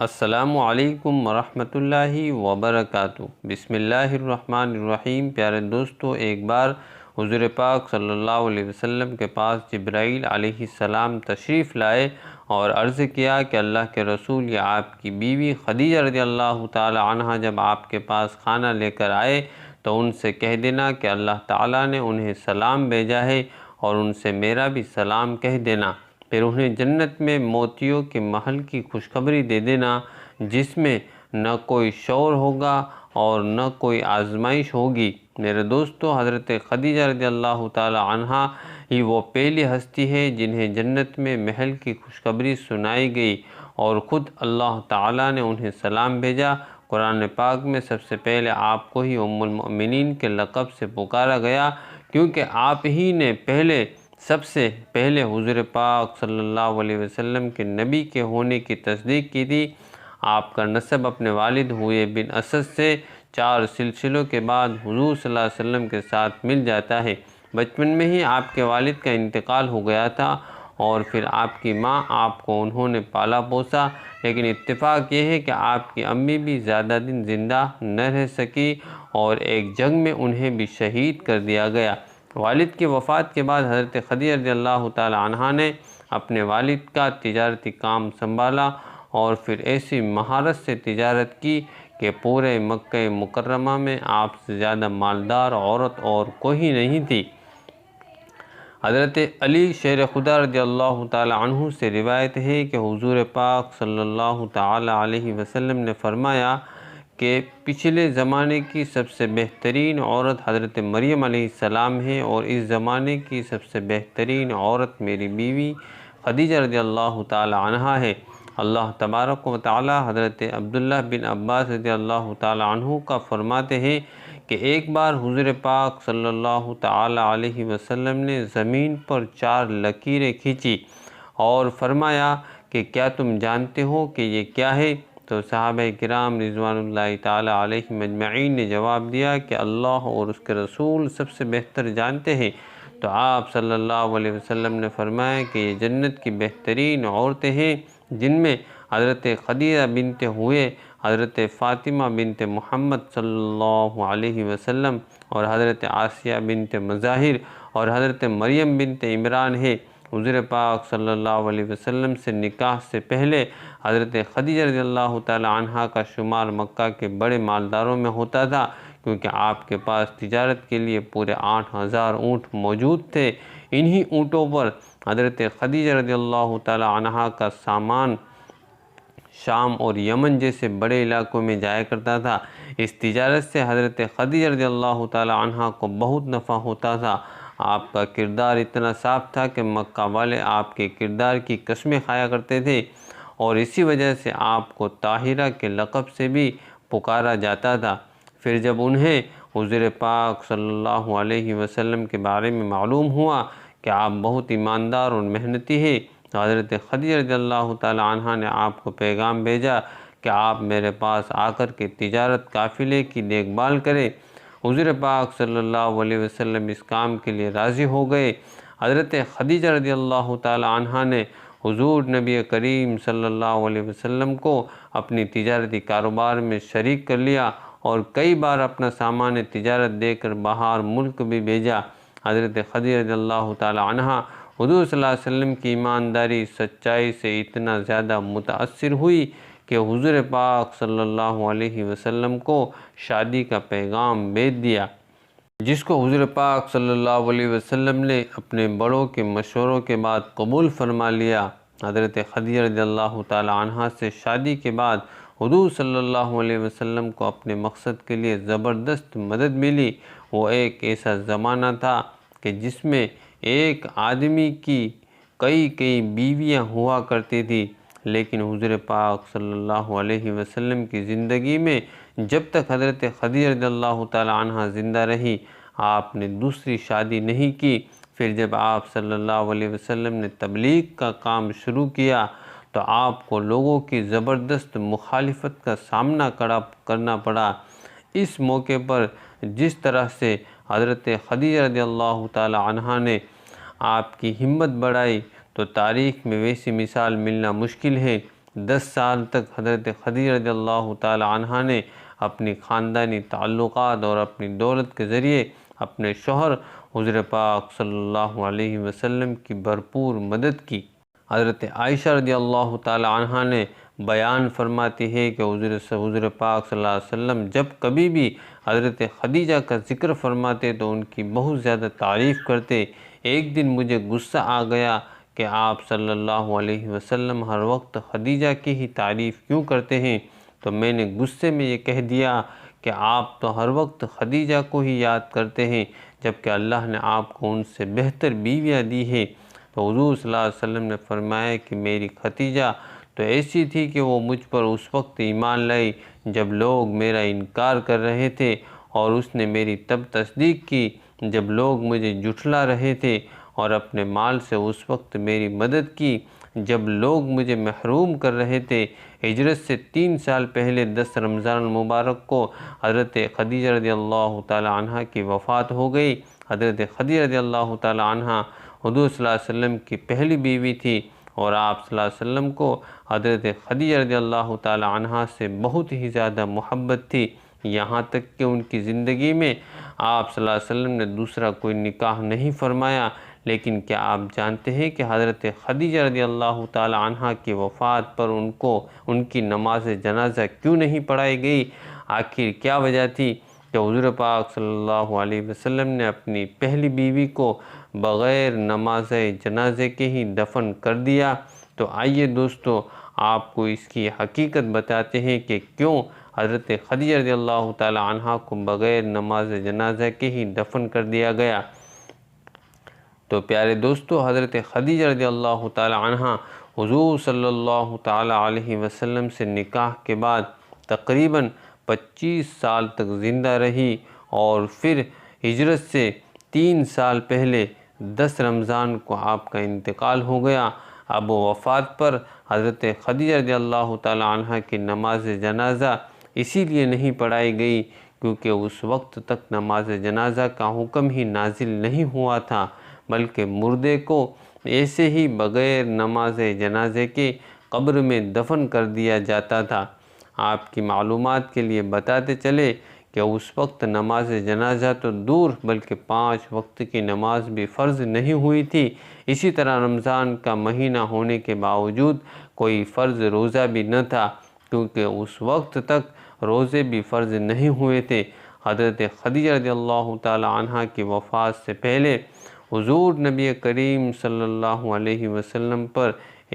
السلام علیکم ورحمۃ اللہ وبرکاتہ۔ بسم اللہ الرحمن الرحیم۔ پیارے دوستو، ایک بار حضور پاک صلی اللہ علیہ وسلم کے پاس جبرائیل علیہ السلام تشریف لائے اور عرض کیا کہ اللہ کے رسول، یا آپ کی بیوی خدیجہ رضی اللہ تعالی عنہ جب آپ کے پاس کھانا لے کر آئے تو ان سے کہہ دینا کہ اللہ تعالیٰ نے انہیں سلام بھیجا ہے، اور ان سے میرا بھی سلام کہہ دینا۔ پھر انہیں جنت میں موتیوں کے محل کی خوشخبری دے دینا، جس میں نہ کوئی شور ہوگا اور نہ کوئی آزمائش ہوگی۔ میرے دوستو، حضرت خدیجہ رضی اللہ تعالی عنہا ہی وہ پہلی ہستی ہے جنہیں جنت میں محل کی خوشخبری سنائی گئی، اور خود اللہ تعالیٰ نے انہیں سلام بھیجا۔ قرآن پاک میں سب سے پہلے آپ کو ہی ام المؤمنین کے لقب سے پکارا گیا، کیونکہ آپ ہی نے سب سے پہلے حضور پاک صلی اللہ علیہ وسلم کے نبی کے ہونے کی تصدیق کی تھی۔ آپ کا نسب اپنے والد ہوئے بن اسد سے 4 سلسلوں کے بعد حضور صلی اللہ علیہ وسلم کے ساتھ مل جاتا ہے۔ بچپن میں ہی آپ کے والد کا انتقال ہو گیا تھا، اور پھر آپ کی ماں آپ کو انہوں نے پالا پوسا، لیکن اتفاق یہ ہے کہ آپ کی امی بھی زیادہ دن زندہ نہ رہ سکی، اور ایک جنگ میں انہیں بھی شہید کر دیا گیا۔ والد کی وفات کے بعد حضرت خدیجہ رضی اللہ تعالی عنہا نے اپنے والد کا تجارتی کام سنبھالا، اور پھر ایسی مہارت سے تجارت کی کہ پورے مکہ مکرمہ میں آپ سے زیادہ مالدار عورت اور کوئی نہیں تھی۔ حضرت علی شیر خدا رضی اللہ تعالی عنہ سے روایت ہے کہ حضور پاک صلی اللہ تعالی علیہ وسلم نے فرمایا کہ پچھلے زمانے کی سب سے بہترین عورت حضرت مریم علیہ السلام ہے، اور اس زمانے کی سب سے بہترین عورت میری بیوی خدیجہ رضی اللہ تعالی عنہا ہے۔ اللہ تبارک و تعالی حضرت عبداللہ بن عباس رضی اللہ تعالی عنہ کا فرماتے ہیں کہ ایک بار حضور پاک صلی اللہ تعالی علیہ وسلم نے زمین پر 4 لکیریں کھینچی اور فرمایا کہ کیا تم جانتے ہو کہ یہ کیا ہے؟ تو صحابہ کرام رضوان اللہ تعالی علیہم اجمعین نے جواب دیا کہ اللہ اور اس کے رسول سب سے بہتر جانتے ہیں۔ تو آپ صلی اللہ علیہ وسلم نے فرمایا کہ یہ جنت کی بہترین عورتیں ہیں، جن میں حضرت خدیجہ بنت ہوئے، حضرت فاطمہ بنت محمد صلی اللہ علیہ وسلم، اور حضرت آسیہ بنت مظاہر، اور حضرت مریم بنت عمران ہے۔ حضور پاک صلی اللہ علیہ وسلم سے نکاح سے پہلے حضرت خدیجہ رضی اللہ تعالی عنہا کا شمار مکہ کے بڑے مالداروں میں ہوتا تھا، کیونکہ آپ کے پاس تجارت کے لیے پورے 8000 اونٹ موجود تھے۔ انہی اونٹوں پر حضرت خدیجہ رضی اللہ تعالی عنہا کا سامان شام اور یمن جیسے بڑے علاقوں میں جایا کرتا تھا۔ اس تجارت سے حضرت خدیجہ رضی اللہ تعالی عنہا کو بہت نفع ہوتا تھا۔ آپ کا کردار اتنا صاف تھا کہ مکہ والے آپ کے کردار کی قسمیں کھایا کرتے تھے، اور اسی وجہ سے آپ کو طاہرہ کے لقب سے بھی پکارا جاتا تھا۔ پھر جب انہیں حضور پاک صلی اللہ علیہ وسلم کے بارے میں معلوم ہوا کہ آپ بہت ایماندار اور محنتی ہیں، تو حضرت خدیجہ رضی اللہ تعالی عنہا نے آپ کو پیغام بھیجا کہ آپ میرے پاس آ کر کے تجارت قافلے کی دیکھ بھال کریں۔ حضور پاک صلی اللہ علیہ وسلم اس کام کے لیے راضی ہو گئے۔ حضرت خدیجہ رضی اللہ تعالی عنہا نے حضور نبی کریم صلی اللہ علیہ وسلم کو اپنی تجارتی کاروبار میں شریک کر لیا، اور کئی بار اپنا سامان تجارت دے کر باہر ملک بھی بھیجا۔ حضرت خدیجہ رضی اللہ تعالی عنہا حضور صلی اللہ علیہ وسلم کی ایمانداری سچائی سے اتنا زیادہ متاثر ہوئی کہ حضور پاک صلی اللہ علیہ وسلم کو شادی کا پیغام بھیج دیا، جس کو حضور پاک صلی اللہ علیہ وسلم نے اپنے بڑوں کے مشوروں کے بعد قبول فرما لیا۔ حضرت خدیجہ رضی اللہ تعالی عنہا سے شادی کے بعد حضور صلی اللہ علیہ وسلم کو اپنے مقصد کے لیے زبردست مدد ملی۔ وہ ایک ایسا زمانہ تھا کہ جس میں ایک آدمی کی کئی بیویاں ہوا کرتی تھی، لیکن حضور پاک صلی اللہ علیہ وسلم کی زندگی میں جب تک حضرت خدیجہ رضی اللہ تعالی عنہا زندہ رہی، آپ نے دوسری شادی نہیں کی۔ پھر جب آپ صلی اللہ علیہ وسلم نے تبلیغ کا کام شروع کیا تو آپ کو لوگوں کی زبردست مخالفت کا سامنا کرنا پڑا۔ اس موقع پر جس طرح سے حضرت خدیجہ رضی اللہ تعالی عنہا نے آپ کی ہمت بڑھائی، تو تاریخ میں ویسی مثال ملنا مشکل ہے۔ 10 سال تک حضرت خدیجہ رضی اللہ تعالی عنہ نے اپنی خاندانی تعلقات اور اپنی دولت کے ذریعے اپنے شوہر حضور پاک صلی اللہ علیہ وسلم کی بھرپور مدد کی۔ حضرت عائشہ رضی اللہ تعالی عنہ نے بیان فرماتی ہے کہ حضور پاک صلی اللہ علیہ وسلم جب کبھی بھی حضرت خدیجہ کا ذکر فرماتے تو ان کی بہت زیادہ تعریف کرتے۔ ایک دن مجھے غصہ آ گیا کہ آپ صلی اللہ علیہ وسلم ہر وقت خدیجہ کی ہی تعریف کیوں کرتے ہیں، تو میں نے غصے میں یہ کہہ دیا کہ آپ تو ہر وقت خدیجہ کو ہی یاد کرتے ہیں جبکہ اللہ نے آپ کو ان سے بہتر بیویاں دی ہے۔ تو حضور صلی اللہ علیہ وسلم نے فرمایا کہ میری خدیجہ تو ایسی تھی کہ وہ مجھ پر اس وقت ایمان لائی جب لوگ میرا انکار کر رہے تھے، اور اس نے میری تب تصدیق کی جب لوگ مجھے جھٹلا رہے تھے، اور اپنے مال سے اس وقت میری مدد کی جب لوگ مجھے محروم کر رہے تھے۔ ہجرت سے 3 سال پہلے 10 رمضان المبارک کو حضرت خدیجہ رضی اللہ تعالی عنہ کی وفات ہو گئی۔ حضرت خدیجہ رضی اللہ تعالی عنہ حضور صلی اللہ علیہ وسلم کی پہلی بیوی تھی، اور آپ صلی اللہ علیہ وسلم کو حضرت خدیجہ رضی اللہ تعالی عنہ سے بہت ہی زیادہ محبت تھی، یہاں تک کہ ان کی زندگی میں آپ صلی اللہ علیہ وسلم نے دوسرا کوئی نکاح نہیں فرمایا۔ لیکن کیا آپ جانتے ہیں کہ حضرت خدیجہ رضی اللہ تعالی عنہ کی وفات پر ان کی نماز جنازہ کیوں نہیں پڑھائی گئی؟ آخر کیا وجہ تھی کہ حضور پاک صلی اللہ علیہ وسلم نے اپنی پہلی بیوی کو بغیر نماز جنازے کے ہی دفن کر دیا؟ تو آئیے دوستو آپ کو اس کی حقیقت بتاتے ہیں کہ کیوں حضرت خدیجہ رضی اللہ تعالی عنہ کو بغیر نماز جنازہ کے ہی دفن کر دیا گیا۔ تو پیارے دوستو، حضرت خدیجہ رضی اللہ تعالی عنہ حضور صلی اللہ تعالی علیہ وسلم سے نکاح کے بعد تقریباً 25 سال تک زندہ رہی، اور پھر ہجرت سے 3 سال پہلے 10 رمضان کو آپ کا انتقال ہو گیا۔ اب وفات پر حضرت خدیجہ رضی اللہ تعالی عنہ کی نماز جنازہ اسی لیے نہیں پڑھائی گئی کیونکہ اس وقت تک نماز جنازہ کا حکم ہی نازل نہیں ہوا تھا، بلکہ مردے کو ایسے ہی بغیر نماز جنازے کے قبر میں دفن کر دیا جاتا تھا۔ آپ کی معلومات کے لیے بتاتے چلے کہ اس وقت نماز جنازہ تو دور بلکہ 5 وقت کی نماز بھی فرض نہیں ہوئی تھی۔ اسی طرح رمضان کا مہینہ ہونے کے باوجود کوئی فرض روزہ بھی نہ تھا کیونکہ اس وقت تک روزے بھی فرض نہیں ہوئے تھے۔ حضرت خدیجہ رضی اللہ تعالی عنہ کی وفات سے پہلے حضور نبی کریم صلی اللہ علیہ وسلم پر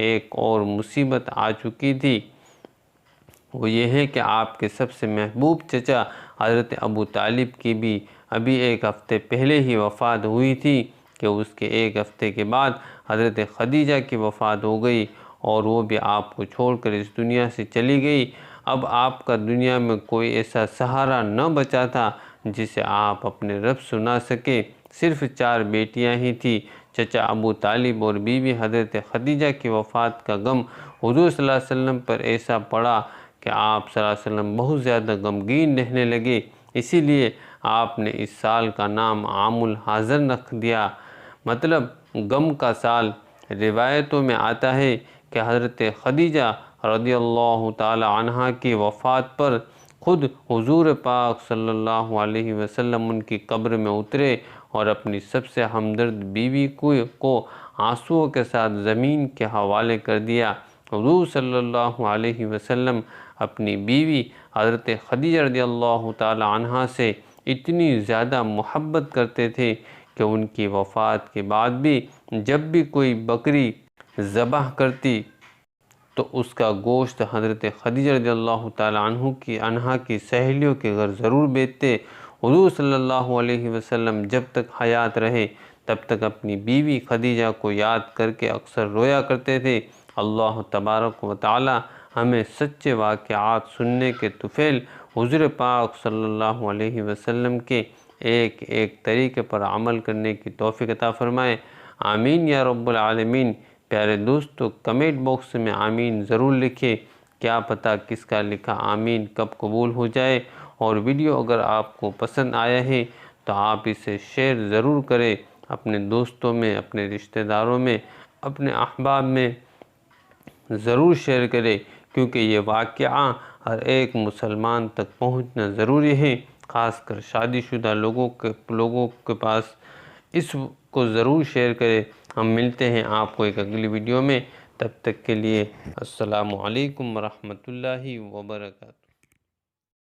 ایک اور مصیبت آ چکی تھی، وہ یہ ہے کہ آپ کے سب سے محبوب چچا حضرت ابو طالب کی بھی ابھی 1 ہفتے پہلے ہی وفات ہوئی تھی کہ اس کے 1 ہفتے کے بعد حضرت خدیجہ کی وفات ہو گئی، اور وہ بھی آپ کو چھوڑ کر اس دنیا سے چلی گئی۔ اب آپ کا دنیا میں کوئی ایسا سہارا نہ بچا تھا جسے آپ اپنے رب سنا سکے۔ صرف 4 بیٹیاں ہی تھیں۔ چچا ابو طالب اور بیوی حضرت خدیجہ کی وفات کا غم حضور صلی اللہ علیہ وسلم پر ایسا پڑا کہ آپ صلی اللہ علیہ وسلم بہت زیادہ غمگین رہنے لگے۔ اسی لیے آپ نے اس سال کا نام عام الحزن رکھ دیا، مطلب غم کا سال۔ روایتوں میں آتا ہے کہ حضرت خدیجہ رضی اللہ تعالی عنہ کی وفات پر خود حضور پاک صلی اللہ علیہ وسلم ان کی قبر میں اترے اور اپنی سب سے ہمدرد بیوی کو آنسوؤں کے ساتھ زمین کے حوالے کر دیا۔ حضور صلی اللہ علیہ وسلم اپنی بیوی حضرت خدیجہ رضی اللہ تعالی عنہ سے اتنی زیادہ محبت کرتے تھے کہ ان کی وفات کے بعد بھی جب بھی کوئی بکری ذبح کرتی تو اس کا گوشت حضرت خدیجہ رضی اللہ تعالی عنہ کی سہیلیوں کے گھر ضرور بیچتے۔ حضور صلی اللہ علیہ وسلم جب تک حیات رہے تب تک اپنی بیوی خدیجہ کو یاد کر کے اکثر رویا کرتے تھے۔ اللہ تبارک و تعالی ہمیں سچے واقعات سننے کے طفیل حضور پاک صلی اللہ علیہ وسلم کے ایک ایک طریقے پر عمل کرنے کی توفیق عطا فرمائے۔ آمین یا رب العالمین۔ پیارے دوستو، کمنٹ باکس میں آمین ضرور لکھیں، کیا پتہ کس کا لکھا آمین کب قبول ہو جائے۔ اور ویڈیو اگر آپ کو پسند آیا ہے تو آپ اسے شیئر ضرور کریں، اپنے دوستوں میں، اپنے رشتہ داروں میں، اپنے احباب میں ضرور شیئر کریں، کیونکہ یہ واقعہ ہر ایک مسلمان تک پہنچنا ضروری ہے، خاص کر شادی شدہ لوگوں کے پاس اس کو ضرور شیئر کریں۔ ہم ملتے ہیں آپ کو ایک اگلی ویڈیو میں، تب تک کے لیے السلام علیکم ورحمۃ اللہ وبرکاتہ۔